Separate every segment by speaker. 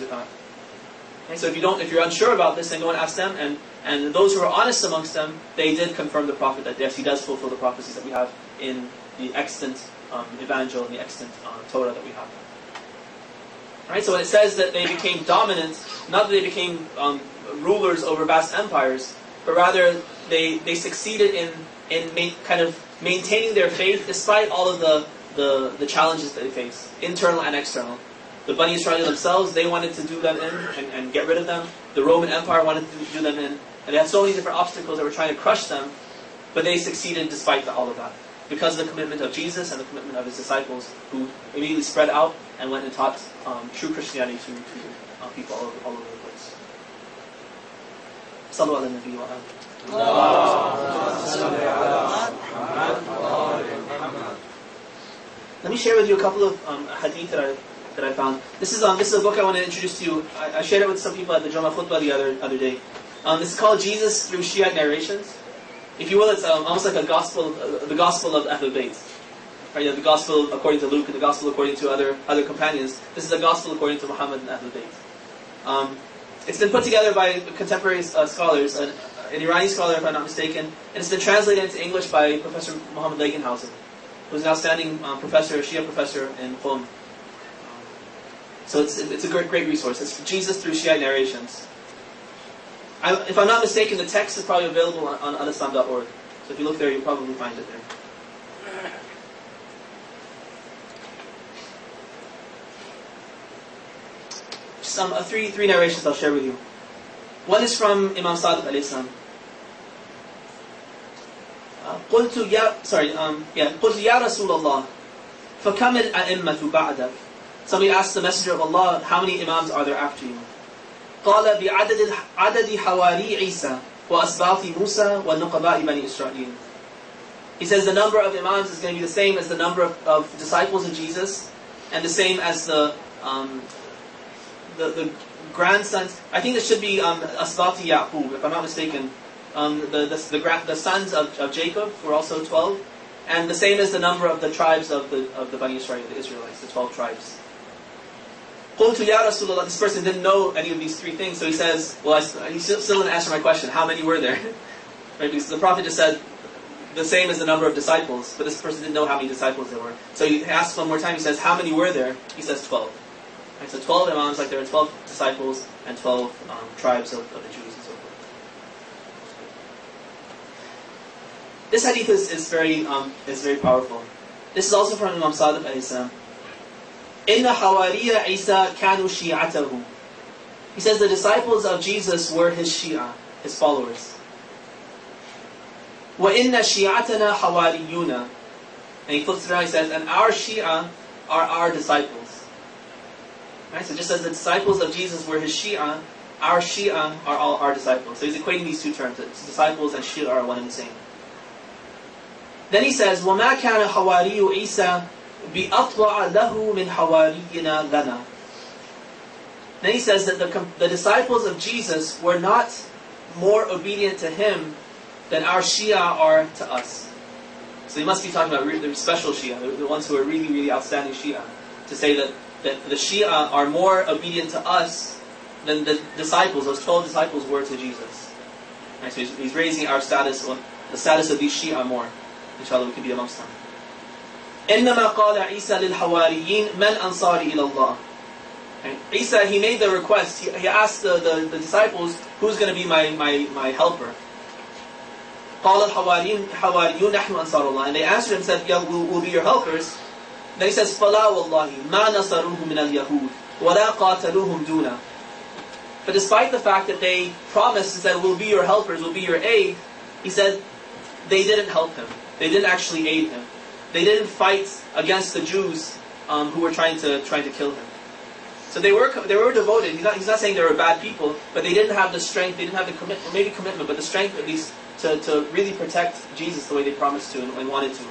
Speaker 1: or not. Okay, so if you're unsure about this, then go and ask them. And those who are honest amongst them, they did confirm the Prophet that yes, he does fulfill the prophecies that we have in the extant Evangel and the extant Torah that we have. Right. So when it says that they became dominant, not that they became rulers over vast empires, but rather they succeeded in kind of maintaining their faith despite all of the challenges that they face, internal and external. The Bani Israel themselves, they wanted to do them in and get rid of them. The Roman Empire wanted to do them in. And they had so many different obstacles that were trying to crush them, but they succeeded despite all of that. Because of the commitment of Jesus and the commitment of his disciples, who immediately spread out and went and taught true Christianity to people all over the place. Sallu ala nabi wa Let me share with you a couple of hadith that I found. This is a book I want to introduce to you. I shared it with some people at the Jummah khutbah the other day. This is called Jesus Through Shiite Narrations. If you will, it's almost like the gospel of Ahlul Bayt. Right? The gospel according to Luke and the gospel according to other companions. This is the gospel according to Muhammad and Ahlul Bayt. It's been put together by contemporary scholars, an Iranian scholar, if I'm not mistaken, and it's been translated into English by Professor Muhammad Legenhausen, who's an outstanding Shia professor in Qom. So it's a great resource. It's Jesus Through Shiite Narrations. If I'm not mistaken, the text is probably available on alislam.org. So if you look there, you'll probably find it there. Three narrations I'll share with you. One is from Imam Sadiq alayhi salam. قلت يا رسول الله فكم الأئمة بعدك. Somebody asked the Messenger of Allah, how many Imams are there after you? قال بعدد حواري عيسى وأسباط موسى ونقباء بني إسرائيل. He says the number of Imams is going to be the same as the number of disciples of Jesus, and the same as the grandsons. I think it should be Asbati Yaqub, if I'm not mistaken. The sons of Jacob were also 12, and the same as the number of the tribes of the Bani Israel, the Israelites, the 12 tribes. قلت يا رسول الله. This person didn't know any of these three things, so he says, well, he still didn't answer my question. How many were there? Right? Because the Prophet just said the same as the number of disciples, but this person didn't know how many disciples there were. So he asks one more time. He says, how many were there? He says 12. Right? So 12 Imams, like there are 12 disciples and 12 tribes of the Jews and so forth. This hadith is very powerful. This is also from Imam Sadiq alayhi salam. Inna hawariya Isa kanu shi'atahu. He says the disciples of Jesus were his Shia, his followers. Wa inna shi'atana hawariyuna. And he flips it around, he says, and our Shia are our disciples. Right? So just as the disciples of Jesus were his Shia, our Shia are all our disciples. So he's equating these two terms. Disciples and Shia are one and the same. Then he says, وَمَا كَانَ حَوَارِيُّ عِيسَى بِأَطْوَعَ لَهُ مِنْ حَوَارِيِّنَا لَنَا. Then he says that the disciples of Jesus were not more obedient to him than our Shia are to us. So he must be talking about the special Shia, the ones who are really, really outstanding Shia, to say that the Shia are more obedient to us than the disciples, those 12 disciples were to Jesus. Right, so he's raising our status, the status of these Shia more. Inshallah, we can be amongst them. إنما قال عيسى للحواريين من أنصاري إلى الله. Isa, he made the request. He asked the disciples, who's going to be my helper? قال الحواريون نحن أنصار الله. And they answered him and said, yeah, we'll be your helpers. Then he says, فلا والله ما نصروه من اليهود ولا قاتلوهم دونا. But despite the fact that they promised and said, we'll be your helpers, we'll be your aid, he said, they didn't help him. They didn't actually aid him. They didn't fight against the Jews who were trying to kill him. So they were devoted. He's not saying they were bad people, but they didn't have the strength. They didn't have the commitment, but the strength at least to really protect Jesus the way they promised to and wanted to.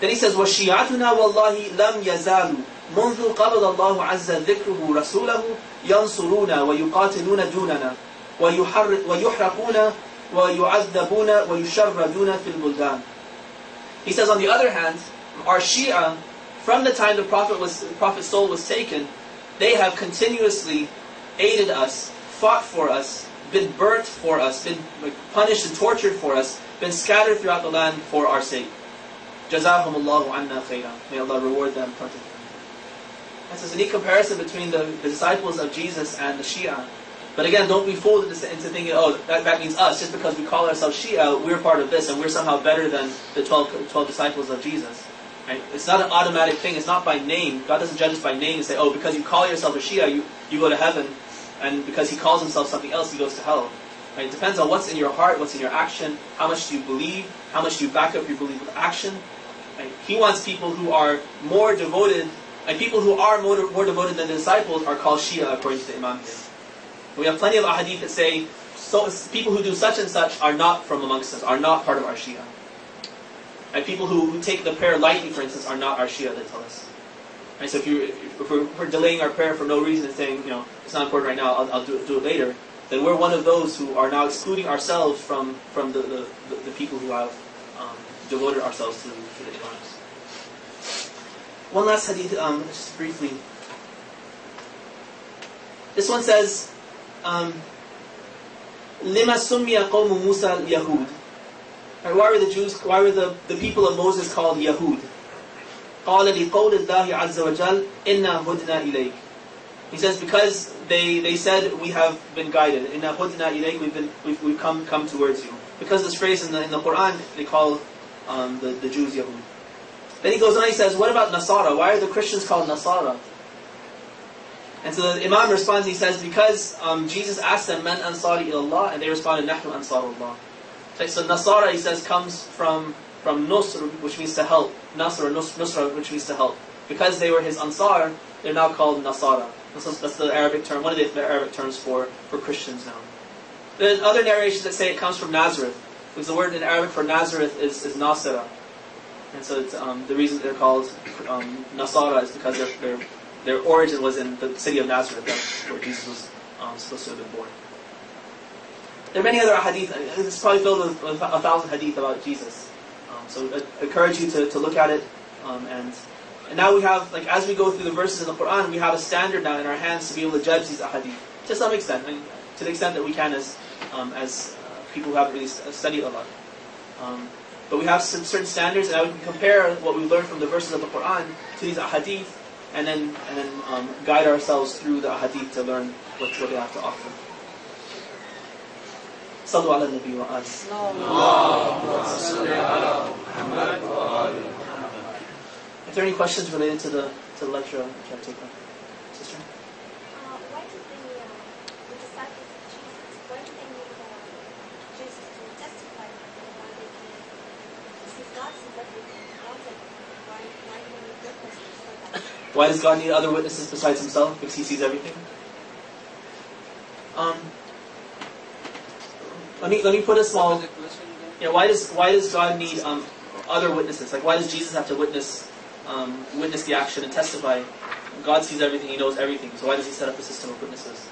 Speaker 1: Then he says, وَشِيَعَتُنَا وَاللَّهِ لَمْ يَزَالُوا مُنْذُ قَبَضَ اللَّهُ عَزَّ ذِكْرُهُ رَسُولَهُ يَنْصُرُونَ وَيُقَاتِلُونَ دُونَنَا وَيُحْرَقُونَ وَيُعَذَّبُونَ وَيُشَرَّدُونَ فِي الْبُلْدَانِ. He says, on the other hand, our Shia, from the time the Prophet's soul was taken, they have continuously aided us, fought for us, been burnt for us, been punished and tortured for us, been scattered throughout the land for our sake. Jazahumullahu anna khayran. May Allah reward them plentifully. That's a unique comparison between the disciples of Jesus and the Shia. But again, don't be fooled into thinking, oh, that means us. Just because we call ourselves Shia, we're part of this, and we're somehow better than the 12 disciples of Jesus. Right? It's not an automatic thing. It's not by name. God doesn't judge us by name and say, oh, because you call yourself a Shia, you go to heaven, and because he calls himself something else, he goes to hell. Right? It depends on what's in your heart, what's in your action, how much do you believe, how much do you back up your belief with action. Right? He wants people who are more devoted, and people who are more devoted than the disciples are called Shia, according to the Imam here. We have plenty of ahadith that say, so people who do such and such are not from amongst us, are not part of our Shia. And people who take the prayer lightly, for instance, are not our Shia, they tell us. Right? So if we're delaying our prayer for no reason and saying, it's not important right now, I'll do it later, then we're one of those who are now excluding ourselves from the people who have devoted ourselves to the Imams. One last hadith, just briefly. This one says, Lima summiya qawmu Musa al-Yahud. Why were the Jews, why were the people of Moses called Yahud? قَالَ لِقَوْلِ اللَّهِ عَزَّ وَجَلَّ إِنَّا هُدْنَا إِلَيْكَ. He says, because they said, we have been guided. إِنَّا هُدْنَا إِلَيْكَ, we've come towards you. Because this phrase in the Quran, they call the Jews Yahud. Then he goes on, he says, what about Nasara? Why are the Christians called Nasara? And so the Imam responds, he says, because Jesus asked them, Man ansari ilallah, and they responded, Nahnu ansarullah. So Nasara, he says, comes from Nusr, which means to help. Nasr, Nusra, which means to help. Because they were his Ansar, they're now called Nasara. That's the Arabic term, one of the Arabic terms for Christians now. There's other narrations that say it comes from Nazareth, because the word in Arabic for Nazareth is Nasira. And so it's, the reason they're called Nasara is because their origin was in the city of Nazareth, that's where Jesus was supposed to have been born. There are many other hadith. It's probably filled with 1,000 hadith about Jesus. So I encourage you to look at it. And now we have, as we go through the verses in the Quran, we have a standard now in our hands to be able to judge these ahadith. To some extent, to the extent that we can as people who haven't really studied a lot. But we have some certain standards, and we can compare what we've learned from the verses of the Quran to these ahadith, and then guide ourselves through the ahadith to learn what they have to offer. صلوا على النبي وآله. اللهم صل على محمد وآل محمد. If there are any questions related to the lecture, I'll try to take them. Sister?
Speaker 2: Why did the disciples of Jesus, why did they need Jesus to testify why they came? Since God sees everything, why do they need witnesses for that?
Speaker 1: Why does God need other witnesses besides himself? Because he sees everything? Let me put a small. Why does God need other witnesses? Why does Jesus have to witness the action and testify? God sees everything; He knows everything. So why does He set up a system of witnesses?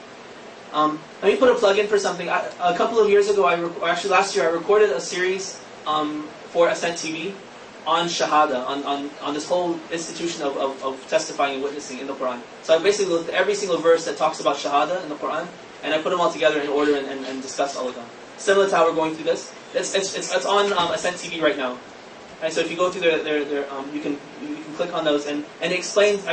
Speaker 1: Let me put a plug in for something. A couple of years ago, last year, I recorded a series for Ascent TV on Shahada, on this whole institution of testifying and witnessing in the Quran. So I basically looked at every single verse that talks about Shahada in the Quran, and I put them all together in order and discussed all of them. Similar to how we're going through this. It's on Ascent TV right now. Right, so if you go through you can click on those, and it explains.